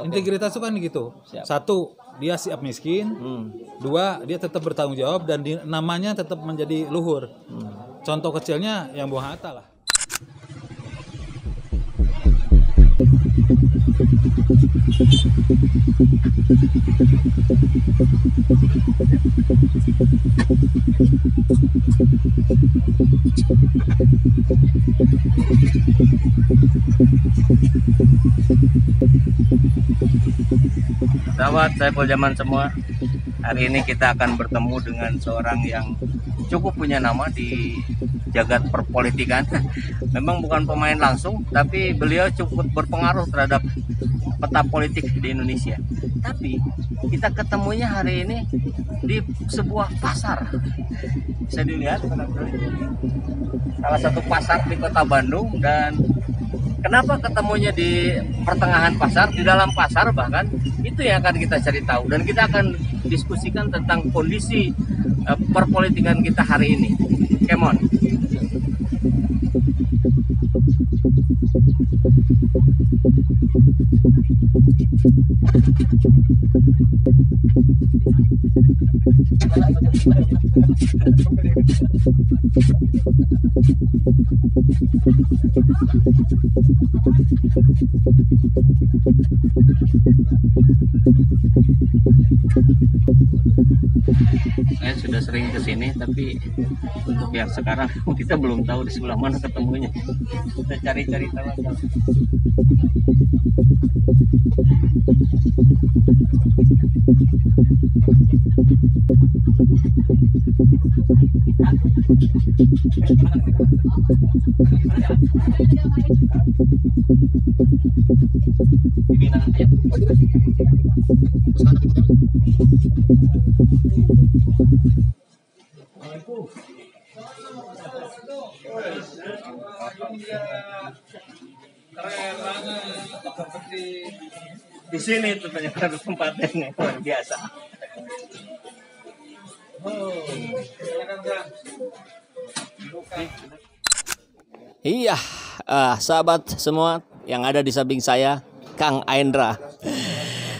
Integritas itu kan gitu. Siap. Satu, dia siap miskin. Dua, dia tetap bertanggung jawab dan namanya tetap menjadi luhur. Contoh kecilnya yang Bung Hatta lah. Sahabat Saiful Zaman semua, hari ini kita akan bertemu dengan seorang yang cukup punya nama di jagat perpolitikan. Memang bukan pemain langsung, tapi beliau cukup berpengaruh terhadap peta politik di Indonesia. Tapi kita ketemunya hari ini di sebuah pasar. Bisa dilihat salah satu pasar di Kota Bandung. Dan kenapa ketemunya di pertengahan pasar, di dalam pasar bahkan, itu yang akan kita cari tahu. Dan kita akan diskusikan tentang kondisi perpolitikan kita hari ini. Come on. Saya sudah sering kesini, tapi untuk yang sekarang kita belum tahu di sebelah mana ketemunya. Kita cari-cari tahu aja. Di sini tuh ternyata tempatnya nih, luar biasa. Iya, sahabat semua yang ada di samping saya, Kang Aindra.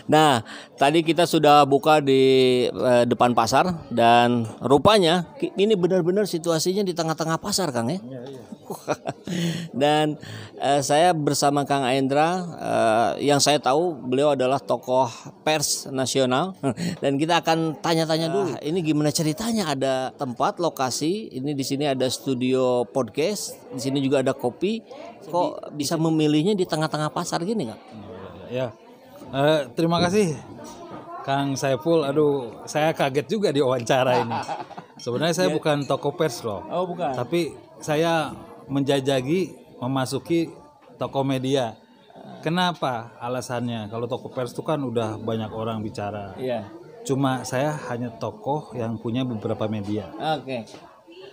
Nah, tadi kita sudah buka di depan pasar dan rupanya ini benar-benar situasinya di tengah-tengah pasar, Kang ya. Dan saya bersama Kang Aindra, yang saya tahu beliau adalah tokoh pers nasional dan kita akan tanya-tanya dulu. Ini gimana ceritanya, ada tempat lokasi, ini di sini ada studio podcast, di sini juga ada kopi. Kok bisa memilihnya di tengah-tengah pasar gini, Kang? Ya. Terima kasih Kang Saiful. Aduh, saya kaget juga di wawancara ini. Sebenarnya saya bukan toko pers loh. Oh, bukan. Tapi saya menjajagi memasuki toko media. Kenapa? Alasannya kalau toko pers itu kan udah banyak orang bicara. Iya. Cuma saya hanya tokoh yang punya beberapa media. Oke.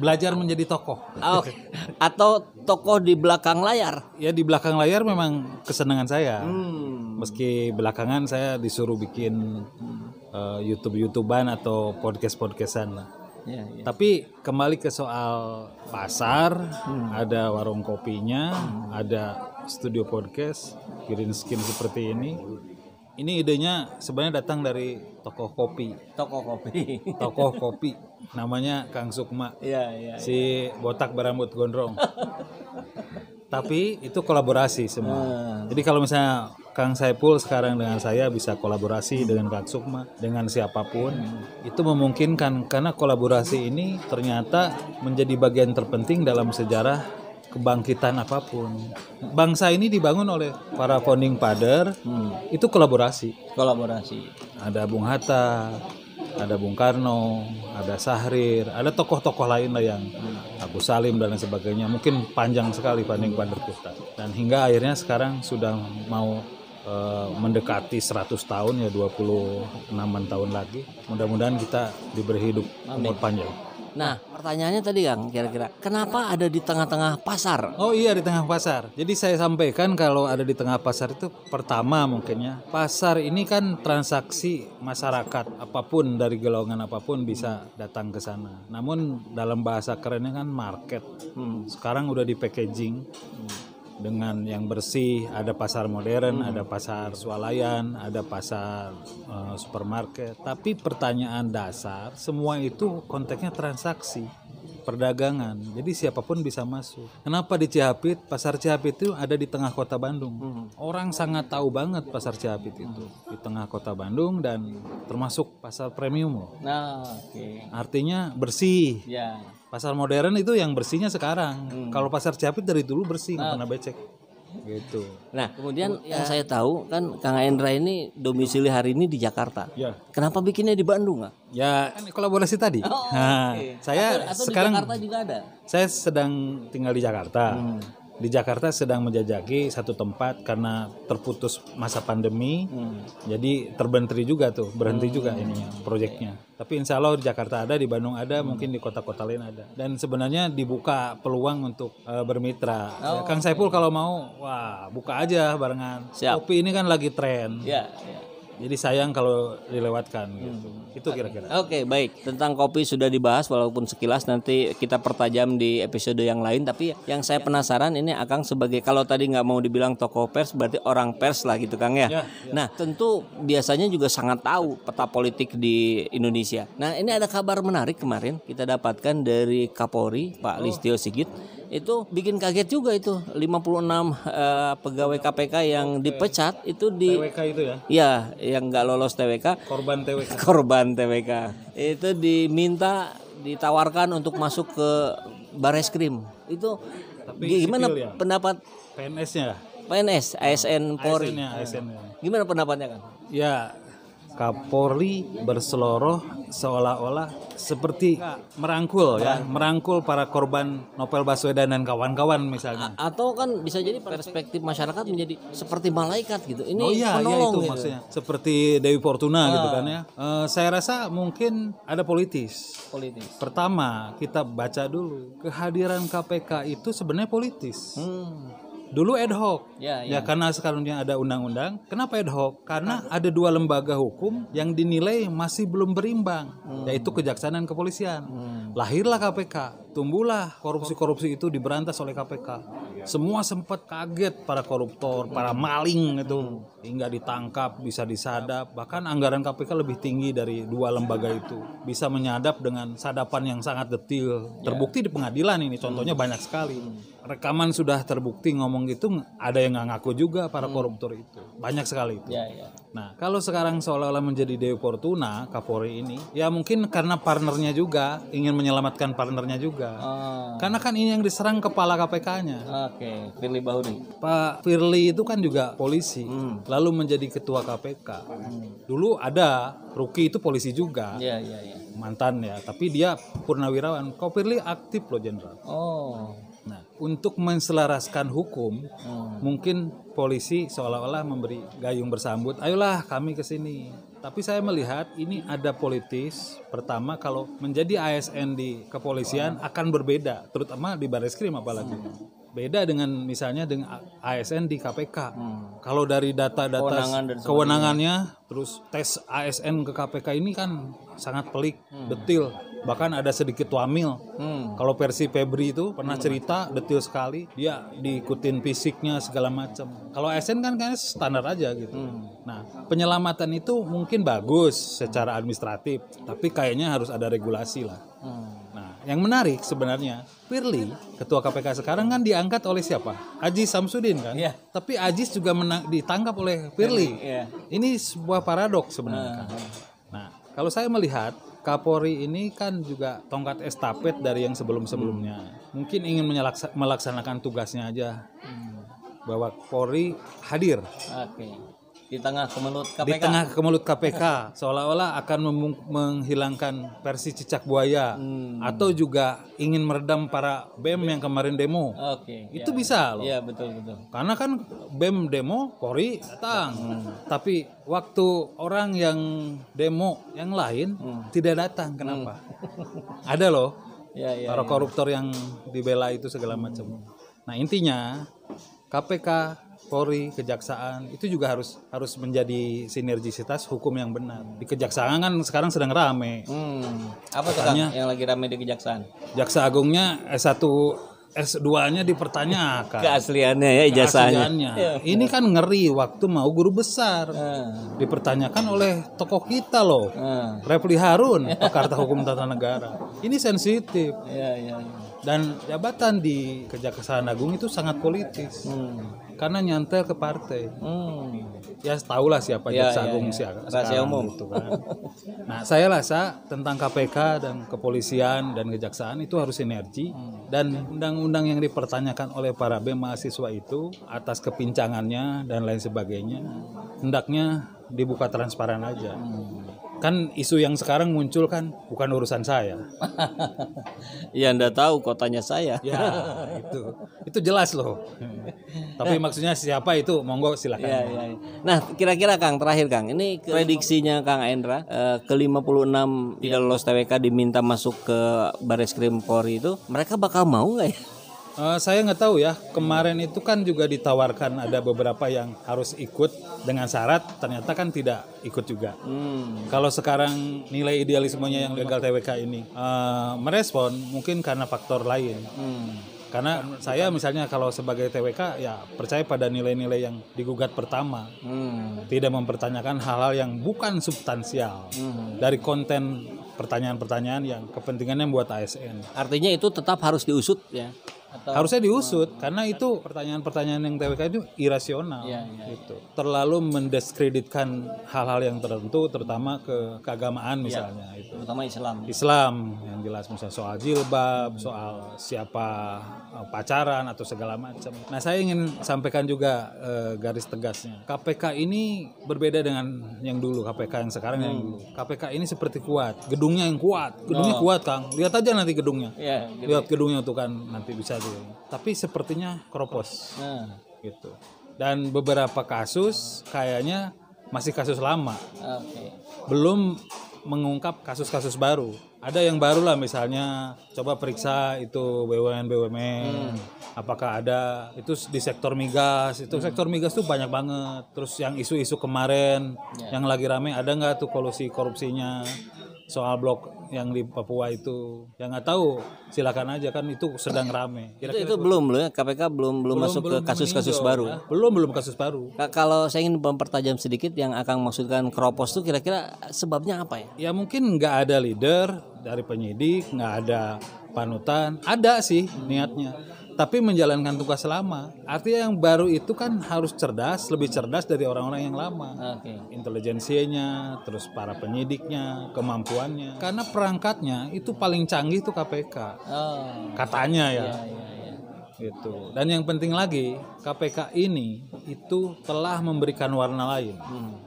Belajar menjadi tokoh. Oh, atau tokoh di belakang layar. Ya di belakang layar memang kesenangan saya. Meski belakangan saya disuruh bikin YouTubean atau podcast-podcastan lah. Ya. Tapi kembali ke soal pasar, ada warung kopinya, ada studio podcast, Green Skin seperti ini. Ini idenya sebenarnya datang dari tokoh kopi. Tokoh kopi. Namanya Kang Sukma. Iya. Si botak berambut gondrong. Tapi itu kolaborasi semua. Jadi kalau misalnya Kang Saiful sekarang dengan saya bisa kolaborasi dengan Kang Sukma, dengan siapapun, itu memungkinkan karena kolaborasi ini ternyata menjadi bagian terpenting dalam sejarah kebangkitan apapun. Bangsa ini dibangun oleh para founding father, itu kolaborasi. Ada Bung Hatta, ada Bung Karno, ada Syahrir, ada tokoh-tokoh lain lah yang Agus Salim dan lain sebagainya. Mungkin panjang sekali founding father kita. Dan hingga akhirnya sekarang sudah mau mendekati 100 tahun ya, 26 tahun lagi. Mudah-mudahan kita diberi hidup umur panjang. Nah, pertanyaannya tadi Kang, kira-kira kenapa ada di tengah-tengah pasar? Oh iya, di tengah pasar. Jadi saya sampaikan kalau ada di tengah pasar itu pertama mungkinnya pasar ini kan transaksi masyarakat apapun dari golongan apapun bisa datang ke sana. Namun dalam bahasa kerennya kan market. Sekarang udah di packaging dengan yang bersih, ada pasar modern, ada pasar swalayan, ada pasar supermarket. Tapi pertanyaan dasar, semua itu konteksnya transaksi, perdagangan. Jadi siapapun bisa masuk. Kenapa di Cihapit? Pasar Cihapit itu ada di tengah kota Bandung. Orang sangat tahu banget pasar Cihapit itu di tengah kota Bandung dan termasuk pasar premium loh. Nah, oke. Artinya bersih. Ya. Pasar modern itu yang bersihnya sekarang. Kalau pasar Cihapit dari dulu bersih, nggak pernah becek. Gitu. Nah, kemudian yang saya tahu kan Kang Hendra ini domisili hari ini di Jakarta. Ya. Kenapa bikinnya di Bandung, nggak? Ya, kan kolaborasi tadi. Nah, Oke. saya atau sekarang di Jakarta juga ada. saya sedang tinggal di Jakarta. Di Jakarta sedang menjajaki satu tempat karena terputus masa pandemi. Jadi terbentur juga tuh, berhenti juga ininya proyeknya. Tapi insya Allah di Jakarta ada, di Bandung ada, mungkin di kota-kota lain ada. Dan sebenarnya dibuka peluang untuk bermitra. Ya, Kang Saipul kalau mau, wah buka aja barengan. Siap. Kopi ini kan lagi tren. Ya, ya. Jadi sayang kalau dilewatkan gitu. Itu kira-kira. Oke, baik. Tentang kopi sudah dibahas walaupun sekilas, nanti kita pertajam di episode yang lain. Tapi yang saya penasaran ini Akang sebagai, kalau tadi nggak mau dibilang tokoh pers, berarti orang pers lah gitu Kang ya. Nah, tentu biasanya juga sangat tahu peta politik di Indonesia. Nah, ini ada kabar menarik kemarin kita dapatkan dari Kapolri Pak Listio Sigit. Itu bikin kaget juga itu 56 pegawai KPK yang dipecat itu di TWK itu ya, ya yang nggak lolos TWK, korban TWK. korban TWK itu diminta ditawarkan untuk masuk ke Bareskrim. Itu Tapi gimana sipil ya? pendapat PNS-nya, PNS, ASN Polri? ASN-nya. Gimana pendapatnya kan? Ya, Kapolri berseloroh seolah-olah seperti merangkul ya, merangkul para korban Novel Baswedan dan kawan-kawan misalnya. Atau kan bisa jadi perspektif masyarakat menjadi seperti malaikat gitu. Ini Oh iya, penolong itu gitu. maksudnya. Seperti Dewi Fortuna gitu kan ya. Saya rasa mungkin ada politis. Politis. Pertama, kita baca dulu kehadiran KPK itu sebenarnya politis. Dulu ad hoc, Ya, ya karena sekarang ada undang-undang. Kenapa ad hoc? Karena ada dua lembaga hukum yang dinilai masih belum berimbang, yaitu kejaksaan dan kepolisian. Lahirlah KPK, tumbuhlah korupsi-korupsi itu diberantas oleh KPK. Semua sempat kaget, para koruptor, para maling itu hingga ditangkap, bisa disadap. Bahkan anggaran KPK lebih tinggi dari dua lembaga itu, bisa menyadap dengan sadapan yang sangat detil. Terbukti di pengadilan ini, contohnya banyak sekali. Rekaman sudah terbukti ngomong gitu, ada yang nggak ngaku juga para koruptor itu, banyak sekali itu. Ya, ya. Nah, kalau sekarang seolah-olah menjadi Dewi Fortuna, Kapolri ini, ya mungkin karena partnernya juga, ingin menyelamatkan partnernya juga. Karena kan ini yang diserang kepala KPK-nya. Oke, Firly Bahuri. Pak Firly itu kan juga polisi, lalu menjadi ketua KPK. Dulu ada, Ruki itu polisi juga, Ya, ya, ya. mantan ya, tapi dia purnawirawan. Kok Firly aktif loh, Jenderal. Oh. Nah, untuk menselaraskan hukum, mungkin polisi seolah-olah memberi gayung bersambut, ayolah kami ke sini. Tapi saya melihat ini ada politis. Pertama, kalau menjadi ASN di kepolisian akan berbeda, terutama di Bareskrim apalagi. Beda dengan misalnya dengan ASN di KPK. Kalau dari data-data kewenangannya, terus tes ASN ke KPK ini kan sangat pelik, detil. Bahkan ada sedikit wamil. Kalau versi Febri itu pernah cerita detil sekali, dia diikutin fisiknya segala macam. Kalau ASN kan kayaknya standar aja gitu. Nah, penyelamatan itu mungkin bagus secara administratif, tapi kayaknya harus ada regulasi lah. Nah, yang menarik sebenarnya, Firly, ketua KPK sekarang kan diangkat oleh siapa? Aziz Samsudin kan? Iya. Tapi Aziz juga ditangkap oleh Firly. Iya. Ini sebuah paradoks sebenarnya kan. Nah, kalau saya melihat Kapolri ini kan juga tongkat estafet dari yang sebelum-sebelumnya. Mungkin ingin melaksanakan tugasnya aja. Bahwa Polri hadir Oke. Di tengah kemelut KPK. di tengah kemelut KPK, seolah-olah akan menghilangkan versi cicak buaya, atau juga ingin meredam para BEM yang kemarin demo. Oke. Itu bisa loh. Iya, betul. Karena kan BEM demo, Polri datang. Tapi waktu orang yang demo yang lain tidak datang, kenapa? Ada loh Ya, ya. para koruptor yang dibela itu segala macam. Nah, intinya KPK, Polri, Kejaksaan itu juga harus menjadi sinergisitas hukum yang benar. Di Kejaksaan kan sekarang sedang rame. Apa tuh Kang yang lagi rame di Kejaksaan? Jaksa Agungnya S1 S2-nya dipertanyakan. Keasliannya ya, ijazahnya. Keasliannya. Ini kan ngeri waktu mau guru besar. Dipertanyakan oleh tokoh kita loh. Refli Harun, pakar hukum tata negara. Ini sensitif. Iya. Dan jabatan di Kejaksaan Agung itu sangat politis. Karena nyantel ke partai. Ya tahulah siapa Jaksa Agung rahasia umum gitu kan. Nah, saya rasa tentang KPK dan kepolisian dan kejaksaan itu harus sinergi, dan undang-undang yang dipertanyakan oleh para BEM mahasiswa itu atas kepincangannya dan lain sebagainya hendaknya dibuka transparan aja. Kan isu yang sekarang muncul kan bukan urusan saya. Ya Anda tahu kotanya saya. Ya, itu jelas loh. Tapi maksudnya siapa itu, monggo silakan. Ya. Nah, kira-kira Kang, terakhir Kang, ini prediksinya Kang Aindra, ke-56 tidak lolos TWK diminta masuk ke Bareskrim Polri itu, mereka bakal mau nggak ya? Saya nggak tahu ya. Kemarin itu kan juga ditawarkan ada beberapa yang harus ikut dengan syarat, ternyata kan tidak ikut juga. Kalau sekarang nilai idealismenya yang legal TWK ini merespon mungkin karena faktor lain. Karena saya misalnya kalau sebagai TWK ya percaya pada nilai-nilai yang digugat pertama, tidak mempertanyakan hal-hal yang bukan substansial dari konten pertanyaan-pertanyaan yang kepentingannya buat ASN. Artinya itu tetap harus diusut ya? Harusnya diusut karena itu pertanyaan-pertanyaan yang TWK itu irasional, gitu. Terlalu mendiskreditkan hal-hal yang tertentu, terutama ke keagamaan misalnya, itu. Terutama Islam yang jelas, misalnya soal jilbab, soal siapa pacaran atau segala macam. Nah, saya ingin sampaikan juga garis tegasnya. KPK ini berbeda dengan yang dulu, KPK yang sekarang yang dulu. KPK ini seperti kuat, gedungnya yang kuat, kuat Kang. Lihat aja nanti gedungnya, lihat gedungnya tuh kan nanti bisa. Tapi sepertinya keropos, gitu. Dan beberapa kasus kayaknya masih kasus lama, belum mengungkap kasus-kasus baru. Ada yang baru lah, misalnya coba periksa itu BUMN, apakah ada itu di sektor migas. Itu sektor migas tuh banyak banget. Terus yang isu-isu kemarin yang lagi rame, ada nggak tuh kolusi korupsinya soal blok yang di Papua itu? Yang nggak tahu silakan aja, kan itu sedang rame. Itu belum loh ya, KPK belum masuk ke kasus-kasus baru. Ya. Belum kasus baru. Kalau saya ingin mempertajam sedikit, yang akan maksudkan keropos itu kira-kira sebabnya apa ya? Ya mungkin nggak ada leader dari penyidik, nggak ada panutan. Ada sih niatnya, tapi menjalankan tugas lama. Artinya yang baru itu kan harus cerdas, lebih cerdas dari orang-orang yang lama. Intelijensianya, terus para penyidiknya, kemampuannya. Karena perangkatnya itu paling canggih itu KPK. Katanya ya. Gitu. Dan yang penting lagi, KPK ini itu telah memberikan warna lain.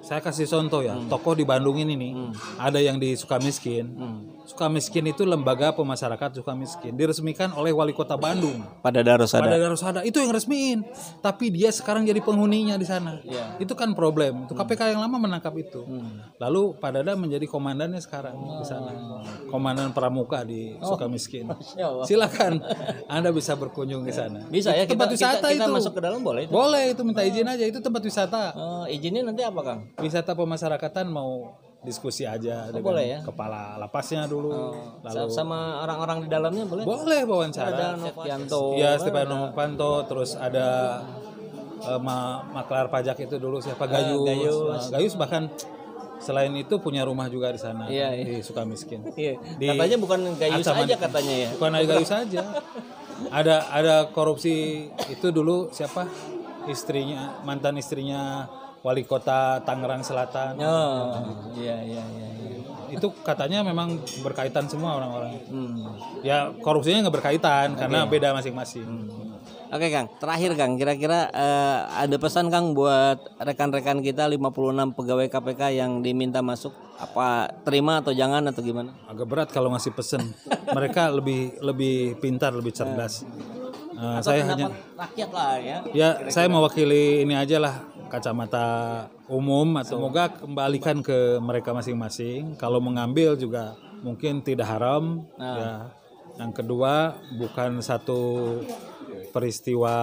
Saya kasih contoh ya, tokoh di Bandung ini nih, ada yang di Sukamiskin. Sukamiskin itu lembaga pemasyarakatan Sukamiskin, diresmikan oleh Wali Kota Bandung. Pada Darusada itu yang resmiin, tapi dia sekarang jadi penghuninya di sana. Itu kan problem. Itu KPK yang lama menangkap itu. Lalu Pak Dada menjadi komandannya sekarang di sana. Komandan Pramuka di Sukamiskin. Silakan Anda bisa berkunjung ke sana. Bisa ya, tempat wisata kita itu. masuk ke dalam boleh itu? Boleh, itu minta izin aja, itu tempat wisata. Izinnya nanti apa Kang? Wisata pemasyarakatan, mau diskusi aja dengan boleh ya? kepala lapasnya dulu. Lalu sama orang-orang di dalamnya boleh? Boleh wawancara. Ada Novanto. Ya, Stefano Novanto, terus ada maklar pajak itu dulu siapa, Gayus bahkan selain itu punya rumah juga di sana, di Sukamiskin. Katanya bukan Gayus aja katanya ya. Bukan Gayus aja. Ada korupsi itu dulu siapa? Mantan istrinya Wali Kota Tangerang Selatan. Iya. Itu katanya memang berkaitan semua orang-orang. Ya korupsinya nggak berkaitan karena beda masing-masing. Oke Kang, terakhir Kang, kira-kira ada pesan Kang buat rekan-rekan kita 56 pegawai KPK yang diminta masuk, apa terima atau jangan atau gimana? Agak berat kalau ngasih pesen. Mereka lebih pintar, lebih cerdas. Saya hanya rakyat lah ya. Ya, saya mewakili ini aja lah, kacamata umum. Semoga kembalikan ke mereka masing-masing. Kalau mengambil juga mungkin tidak haram. Ya. Yang kedua, bukan satu peristiwa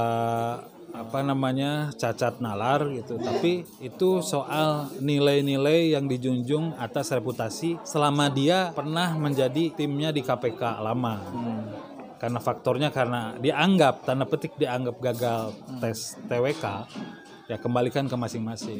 cacat nalar gitu, tapi itu soal nilai-nilai yang dijunjung atas reputasi selama dia pernah menjadi timnya di KPK lama. karena faktornya karena dianggap tanda petik dianggap gagal tes TWK, ya kembalikan ke masing-masing.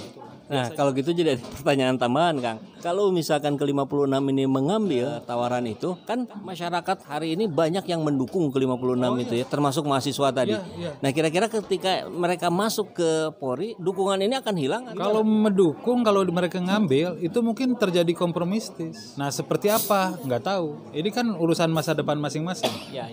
Nah, kalau gitu jadi ada pertanyaan tambahan, Kang. Kalau misalkan ke-56 ini mengambil tawaran itu, kan masyarakat hari ini banyak yang mendukung ke-56 itu ya, termasuk mahasiswa tadi. Iya. Nah, kira-kira ketika mereka masuk ke Polri, dukungan ini akan hilang? Kalau mendukung, kalau mereka ngambil, itu mungkin terjadi kompromistis. Nah, seperti apa? Nggak tahu. Ini kan urusan masa depan masing-masing. Ya.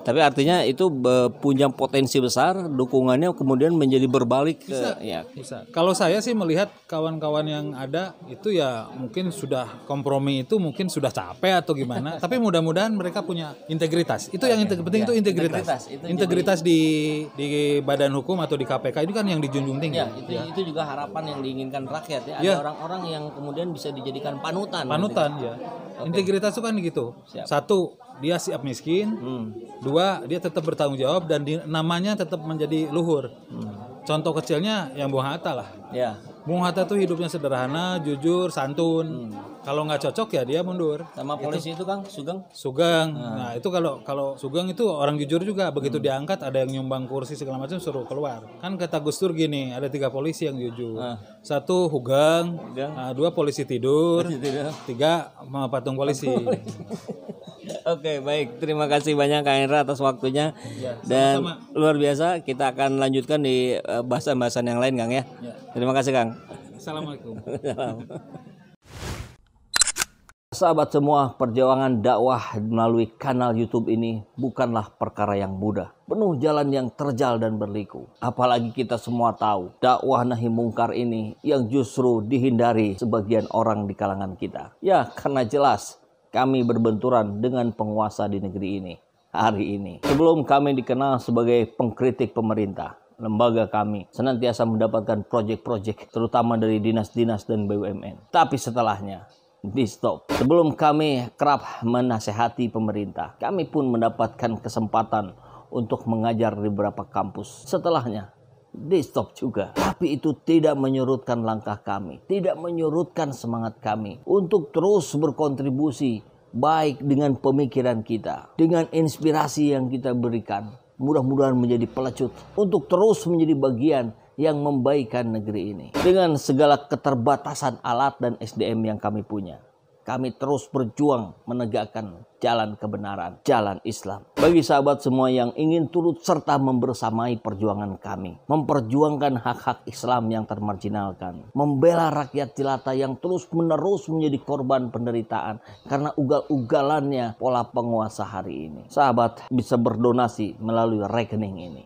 Tapi artinya itu punya potensi besar, dukungannya kemudian menjadi berbalik ke Bisa. Kalau saya sih melihat kawan-kawan yang ada itu ya mungkin sudah kompromi itu mungkin sudah capek atau gimana. Tapi mudah-mudahan mereka punya integritas. Itu yang penting itu integritas. Integritas di badan hukum atau di KPK itu kan yang dijunjung tinggi. Itu juga harapan yang diinginkan rakyat ya. Ada orang-orang yang kemudian bisa dijadikan panutan. Ya. Integritas itu kan gitu. Satu, dia siap miskin. Dua, dia tetap bertanggung jawab dan namanya tetap menjadi luhur. Contoh kecilnya yang Bung Hatta lah. Ya. Bung Hatta tuh hidupnya sederhana, jujur, santun. Kalau nggak cocok ya dia mundur. Sama polisi itu Kang, Sugeng. Nah itu kalau Sugeng itu orang jujur juga. Begitu diangkat ada yang nyumbang kursi segala macam suruh keluar. Kan kata Gus Dur gini, ada 3 polisi yang jujur. 1 Hugeng, 2 polisi tidur, 3 patung polisi. Oke, baik. Terima kasih banyak Kang Hendra atas waktunya. Dan sama-sama. luar biasa, kita akan lanjutkan di bahasan-bahasan yang lain Kang ya. Terima kasih Kang. Assalamualaikum. Sahabat semua, perjuangan dakwah melalui kanal YouTube ini bukanlah perkara yang mudah. Penuh jalan yang terjal dan berliku. Apalagi kita semua tahu, dakwah nahi mungkar ini yang justru dihindari sebagian orang di kalangan kita. Ya, karena jelas kami berbenturan dengan penguasa di negeri ini hari ini. Sebelum kami dikenal sebagai pengkritik pemerintah, lembaga kami senantiasa mendapatkan proyek-proyek terutama dari dinas-dinas dan BUMN. Tapi setelahnya di stop. Sebelum kami kerap menasehati pemerintah, kami pun mendapatkan kesempatan untuk mengajar di beberapa kampus. Setelahnya di stop juga. Tapi itu tidak menyurutkan langkah kami, tidak menyurutkan semangat kami untuk terus berkontribusi baik dengan pemikiran kita, dengan inspirasi yang kita berikan. Mudah-mudahan menjadi pelecut untuk terus menjadi bagian yang membaikkan negeri ini. Dengan segala keterbatasan alat dan SDM yang kami punya, kami terus berjuang menegakkan jalan kebenaran, jalan Islam. Bagi sahabat semua yang ingin turut serta membersamai perjuangan kami, memperjuangkan hak-hak Islam yang termarginalkan, membela rakyat jelata yang terus-menerus menjadi korban penderitaan karena ugal-ugalannya pola penguasa hari ini. Sahabat bisa berdonasi melalui rekening ini.